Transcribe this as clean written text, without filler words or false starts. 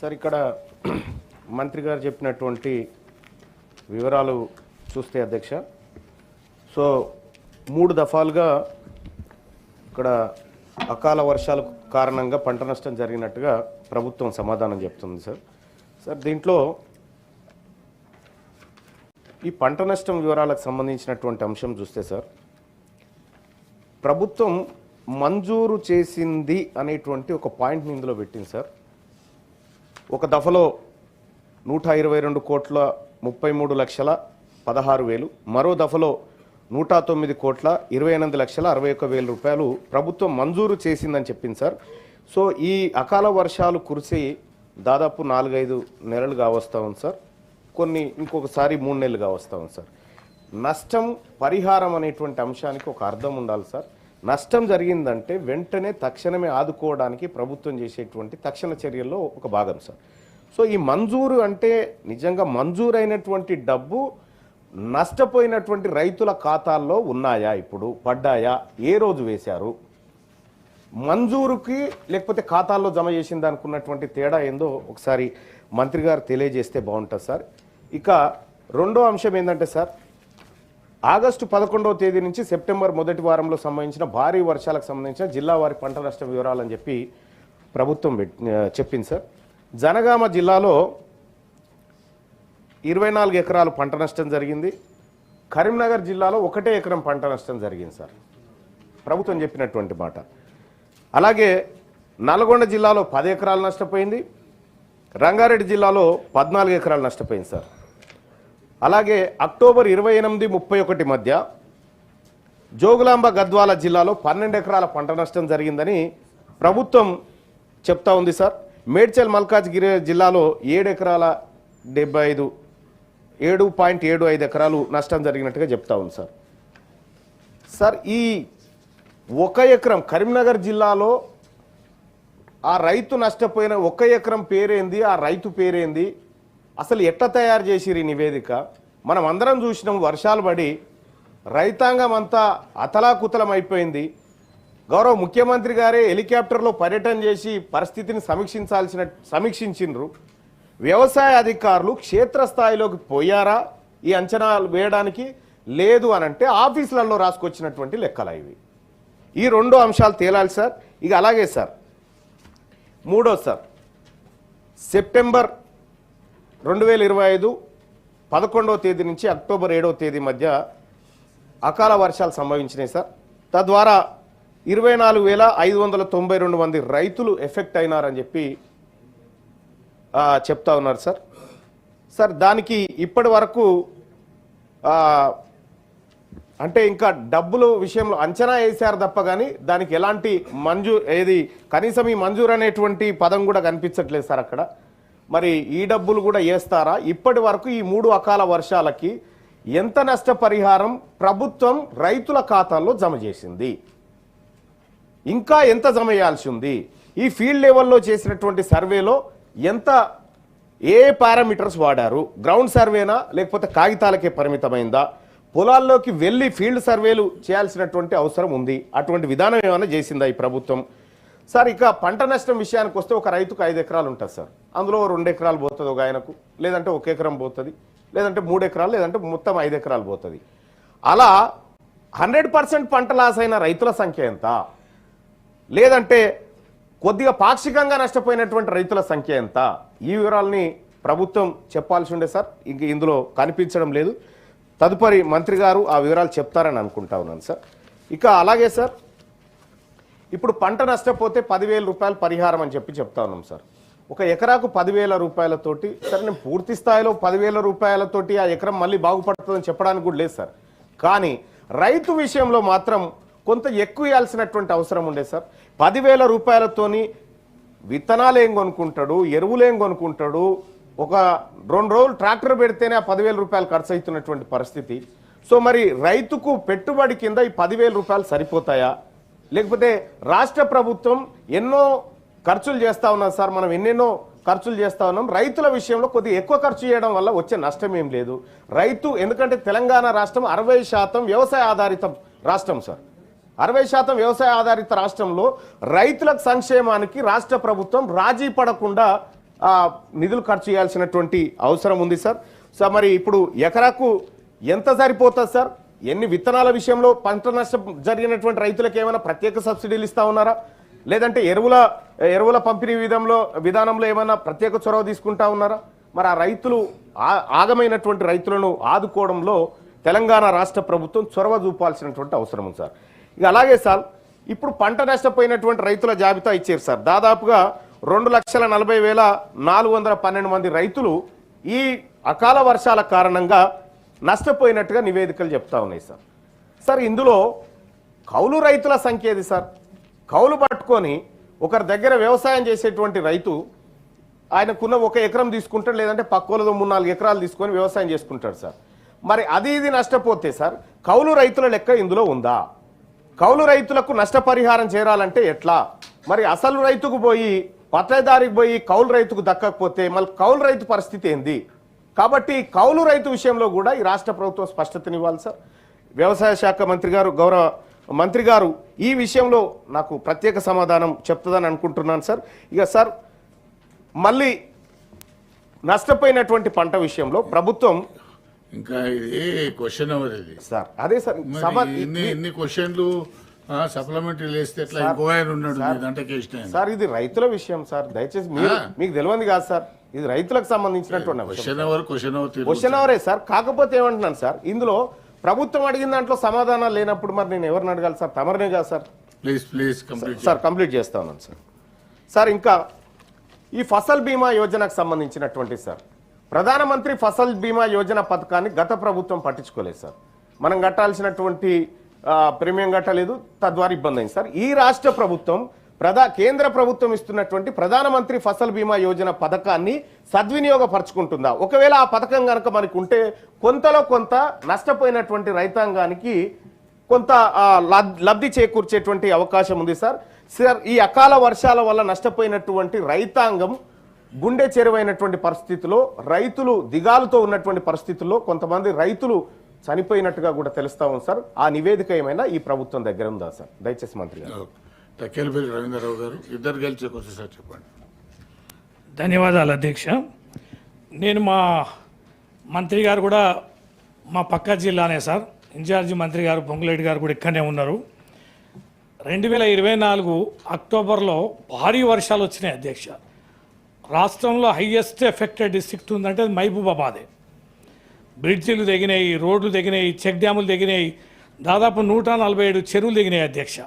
Sir ఇక్కడ మంత్రి గారు చెప్పినటువంటి వివరాలు చూస్తే అధ్యక్ష, సో 3 దఫాలుగా ఇక్కడ అకాల వర్షాల కారణంగా పంట నష్టం జరిగినట్టుగా ప్రభుత్వం సమాధానం చెప్తుంది సార్ దీంట్లో ఈ పంట నష్టం వివరాలకు సంబంధించినటువంటి అంశం చూస్తే సార్, ప్రభుత్వం మంజూరు చేసింది అనేటువంటి ఒక పాయింట్ని ఇందులో పెట్టింది సార్. ఒక దఫలో 122 కోట్ల 33 లక్షల 16,000, మరో దఫలో 109 కోట్ల 28 లక్షల 61,000 రూపాయలు ప్రభుత్వం మంజూరు చేసిందని చెప్పింది సార్. సో ఈ అకాల వర్షాలు కురిసి దాదాపు 4-5 నెలలు కావస్తూ ఉంది సార్, కొన్ని ఇంకొకసారి 3 నెలలు కావస్తూ ఉంది సార్. నష్టం పరిహారం అనేటువంటి అంశానికి ఒక అర్థం ఉండాలి సార్. నష్టం జరిగిందంటే వెంటనే తక్షణమే ఆదుకోవడానికి ప్రభుత్వం చేసేటువంటి తక్షణ చర్యల్లో ఒక భాగం సార్. సో ఈ మంజూరు అంటే నిజంగా మంజూరైనటువంటి డబ్బు నష్టపోయినటువంటి రైతుల ఖాతాల్లో ఉన్నాయా, ఇప్పుడు పడ్డాయా, ఏ రోజు వేశారు, మంజూరుకి లేకపోతే ఖాతాల్లో జమ చేసింది అనుకున్నటువంటి తేడా ఏందో ఒకసారి మంత్రి గారు తెలియజేస్తే బాగుంటుంది సార్. ఇక రెండో అంశం ఏంటంటే సార్, ఆగస్టు 11వ తేదీ నుంచి సెప్టెంబర్ మొదటి వారంలో సంబంధించిన భారీ వర్షాలకు సంబంధించిన జిల్లా వారి పంట నష్ట వివరాలని చెప్పి ప్రభుత్వం చెప్పింది సార్. జనగామ జిల్లాలో 24 ఎకరాలు పంట నష్టం జరిగింది. కరీంనగర్ జిల్లాలో 1 ఎకరం పంట నష్టం జరిగింది సార్, ప్రభుత్వం చెప్పినటువంటి మాట. అలాగే నల్గొండ జిల్లాలో 10 ఎకరాలు నష్టపోయింది. రంగారెడ్డి జిల్లాలో 14 ఎకరాలు నష్టపోయింది సార్. అలాగే అక్టోబర్ 28-31 మధ్య జోగులాంబ గద్వాల జిల్లాలో 12 ఎకరాల పంట నష్టం జరిగిందని ప్రభుత్వం చెప్తా ఉంది సార్. మేడ్చల్ మల్కాజ్గిరి జిల్లాలో 7.75 ఎకరాలు నష్టం జరిగినట్టుగా చెప్తా ఉంది సార్. సార్ ఈ 1 ఎకరం కరీంనగర్ జిల్లాలో ఆ రైతు నష్టపోయిన 1 ఎకరం పేరేంది, ఆ రైతు పేరేంది, అసలు ఎట్లా తయారు చేసిరు ఈ నివేదిక? మనం అందరం చూసినాం, వర్షాలు పడి రైతాంగం అంతా అతలాకుతలం అయిపోయింది. గౌరవ ముఖ్యమంత్రి గారే హెలికాప్టర్లో పర్యటన చేసి పరిస్థితిని సమీక్షించిండ్రు. వ్యవసాయ అధికారులు క్షేత్రస్థాయిలోకి పోయారా ఈ అంచనాలు వేయడానికి? లేదు అనంటే ఆఫీసులలో రాసుకొచ్చినటువంటి లెక్కలు ఇవి. ఈ 2 అంశాలు తేలాలి సార్. ఇక అలాగే సార్ మూడో సార్, సెప్టెంబర్ 2025 11వ తేదీ నుంచి అక్టోబర్ 7వ తేదీ మధ్య అకాల వర్షాలు సంభవించినాయి సార్. తద్వారా 24,592 మంది రైతులు ఎఫెక్ట్ అయినారని చెప్పి చెప్తా ఉన్నారు సార్. సార్ దానికి ఇప్పటి వరకు అంటే ఇంకా డబ్బుల విషయంలో అంచనా వేశారు తప్ప కానీ దానికి ఎలాంటి కనీసం ఈ మంజూరు అనేటువంటి పదం కూడా కనిపించట్లేదు సార్ అక్కడ. మరి ఈ డబ్బులు కూడా వేస్తారా? ఇప్పటి వరకు ఈ 3 అకాల వర్షాలకి ఎంత నష్టపరిహారం ప్రభుత్వం రైతుల ఖాతాల్లో జమ చేసింది, ఇంకా ఎంత జమ చేయాల్సి ఉంది? ఈ ఫీల్డ్ లెవెల్లో చేసినటువంటి సర్వేలో ఏ పారామీటర్స్ వాడారు? గ్రౌండ్ సర్వేనా లేకపోతే కాగితాలకే పరిమితమైందా? పొలాల్లోకి వెళ్ళి ఫీల్డ్ సర్వేలు చేయాల్సినటువంటి అవసరం ఉంది. అటువంటి విధానం ఏమైనా చేసిందా ఈ ప్రభుత్వం? సార్ ఇక పంట నష్టం విషయానికి వస్తే ఒక రైతుకు 5 ఎకరాలు ఉంటుంది సార్. అందులో 2 ఎకరాలు పోతుంది ఒక ఆయనకు, లేదంటే 1 ఎకరం పోతుంది, లేదంటే 3 ఎకరాలు, లేదంటే మొత్తం 5 ఎకరాలు పోతుంది. అలా 100% పంట లాస్ అయిన రైతుల సంఖ్య ఎంత? లేదంటే కొద్దిగా పాక్షికంగా నష్టపోయినటువంటి రైతుల సంఖ్య ఎంత? ఈ వివరాలని ప్రభుత్వం చెప్పాల్సి ఉండే సార్. ఇంక ఇందులో కనిపించడం లేదు. తదుపరి మంత్రి గారు ఆ వివరాలు చెప్తారని అనుకుంటా ఉన్నాను సార్. ఇక అలాగే సార్ ఇప్పుడు పంట నష్టపోతే 10,000 రూపాయలు పరిహారం అని చెప్తా ఉన్నాం సార్. ఒక ఎకరాకు 10,000 రూపాయలతోటి సార్, నేను పూర్తి స్థాయిలో 10,000 రూపాయలతోటి ఆ ఎకరం మళ్ళీ బాగుపడుతుందని చెప్పడానికి కూడా లేదు సార్. కానీ రైతు విషయంలో మాత్రం కొంత ఎక్కువ ఇవ్వాల్సినటువంటి అవసరం ఉండే సార్. 10,000 రూపాయలతోని విత్తనాలు ఏం కొనుక్కుంటాడు, ఎరువులు ఏం కొనుక్కుంటాడు, ఒక 2 రోజులు ట్రాక్టర్ పెడితేనే ఆ 10,000 రూపాయలు ఖర్చు అవుతున్నటువంటి పరిస్థితి. సో మరి రైతుకు పెట్టుబడి కింద ఈ 10,000 రూపాయలు సరిపోతాయా? లేకపోతే రాష్ట్ర ప్రభుత్వం ఎన్నో ఖర్చులు చేస్తూ ఉన్నారు సార్, మనం ఎన్నెన్నో ఖర్చులు చేస్తూ ఉన్నాం. రైతుల విషయంలో కొద్దిగా ఎక్కువ ఖర్చు చేయడం వల్ల వచ్చే నష్టం ఏం లేదు. రైతు ఎందుకంటే తెలంగాణ రాష్ట్రం 60% వ్యవసాయ ఆధారిత రాష్ట్రం సార్. 60% వ్యవసాయ ఆధారిత రాష్ట్రంలో రైతుల సంక్షేమానికి రాష్ట్ర ప్రభుత్వం రాజీ పడకుండా నిధులు ఖర్చు చేయాల్సినటువంటి అవసరం ఉంది సార్. సో మరి ఇప్పుడు ఎకరాకు ఎంత సరిపోతుంది సార్? ఎన్ని విత్తనాల విషయంలో పంట నష్టం జరిగినటువంటి రైతులకు ఏమైనా ప్రత్యేక సబ్సిడీలు ఇస్తా ఉన్నారా, లేదంటే ఎరువుల పంపిణీ విధానంలో ఏమైనా ప్రత్యేక చొరవ తీసుకుంటా ఉన్నారా? మరి ఆ రైతులు ఆగమైనటువంటి రైతులను ఆదుకోవడంలో తెలంగాణ రాష్ట్ర ప్రభుత్వం చొరవ చూపాల్సినటువంటి అవసరం ఉంది సార్. ఇక అలాగే సార్, ఇప్పుడు పంట నష్టపోయినటువంటి రైతుల జాబితా ఇచ్చారు సార్. దాదాపుగా 2,40,412 మంది రైతులు ఈ అకాల వర్షాల కారణంగా నష్టపోయినట్టుగా నివేదికలు చెప్తా ఉన్నాయి సార్. సార్ ఇందులో కౌలు రైతుల సంఖ్య ఏది సార్? కౌలు పట్టుకొని ఒకరి దగ్గర వ్యవసాయం చేసేటువంటి రైతు ఆయనకున్న 1 ఎకరం తీసుకుంటాడు, లేదంటే పక్కోలతో 3-4 ఎకరాలు తీసుకొని వ్యవసాయం చేసుకుంటాడు సార్. మరి ఇది నష్టపోతే సార్ కౌలు రైతుల లెక్క ఇందులో ఉందా? కౌలు రైతులకు నష్టపరిహారం చేరాలంటే ఎట్లా? మరి అసలు రైతుకు పోయి పట్టదారికి పోయి కౌలు రైతుకు దక్కకపోతే మళ్ళీ కౌలు రైతు పరిస్థితి ఏంది? కాబట్టి కౌలు రైతు విషయంలో కూడా ఈ రాష్ట్ర ప్రభుత్వం స్పష్టతనివ్వాలి సార్. వ్యవసాయ శాఖ మంత్రి గారు, గౌరవ మంత్రి గారు ఈ విషయంలో నాకు ప్రత్యేక సమాధానం చెప్తుందని అనుకుంటున్నాను సార్. ఇక సార్ మళ్ళీ నష్టపోయినటువంటి పంట విషయంలో ప్రభుత్వం ఇంకా ఇది క్వశ్చన్ అవర్ ఇది సార్. అదే సార్, ఇన్ని క్వశ్చన్లు సప్లిమెంటరీ వేస్తే ఎట్లా? ఇంకో ఆయన ఉన్నాడు సార్, ఇది రైతుల విషయం సార్. దయచేసి మీకు తెలియదు కాదు సార్, ఇది రైతులకు సంబంధించినటువంటి క్వశ్చన్ అవరే సార్. కాకపోతే ఏమంటున్నాను సార్, ఇందులో ప్రభుత్వం అడిగిన దాంట్లో సమాధానాలు లేనప్పుడు మరి నేను ఎవరిని అడగాలి సార్? తమరినే కాదు సార్. ప్లీజ్ సార్ కంప్లీట్ చేస్తా ఉన్నాను సార్. సార్ ఇంకా ఈ ఫసల్ బీమా యోజనకు సంబంధించినటువంటి సార్, ప్రధానమంత్రి ఫసల్ బీమా యోజన పథకాన్ని గత ప్రభుత్వం పట్టించుకోలేదు సార్. మనం కట్టాల్సినటువంటి ప్రీమియం కట్టలేదు, తద్వారా ఇబ్బంది అయింది సార్. ఈ రాష్ట్ర ప్రభుత్వం కేంద్ర ప్రభుత్వం ఇస్తున్నటువంటి ప్రధానమంత్రి ఫసల్ బీమా యోజన పథకాన్ని సద్వినియోగపరచుకుంటుందా? ఒకవేళ ఆ పథకం కనుక మనకు ఉంటే కొంతలో కొంత నష్టపోయినటువంటి రైతాంగానికి కొంత లబ్ధి చేకూర్చేటువంటి అవకాశం ఉంది సార్. సార్ ఈ అకాల వర్షాల వల్ల నష్టపోయినటువంటి రైతాంగం గుండె చెరువైనటువంటి పరిస్థితిలో, రైతులు దిగాలుతో ఉన్నటువంటి పరిస్థితుల్లో కొంతమంది రైతులు చనిపోయినట్టుగా కూడా తెలుస్తా ఉంది సార్. ఆ నివేదిక ఏమైనా ఈ ప్రభుత్వం దగ్గర ఉందా సార్? దయచేసి మంత్రి గారు. తక్కేలపల్లి రవీంద్రరావు గారు ఇద్దరు కలిసి సార్ చెప్పండి. ధన్యవాదాలు అధ్యక్ష. నేను మా మంత్రి గారు కూడా మా పక్క జిల్లానే సార్, ఇన్ఛార్జి మంత్రి గారు పొంగులేటి గారు కూడా ఇక్కడనే ఉన్నారు. 2024 అక్టోబర్లో భారీ వర్షాలు వచ్చినాయి అధ్యక్ష. రాష్ట్రంలో హైయెస్ట్ ఎఫెక్టెడ్ డిస్ట్రిక్ట్ ఉందంటే అది మహబూబాబాదే. బ్రిడ్జిలు తెగినాయి, రోడ్లు తెగినాయి, చెక్ డ్యాములు తెగినాయి, దాదాపు 147 చెరువులు తెగినాయి అధ్యక్ష.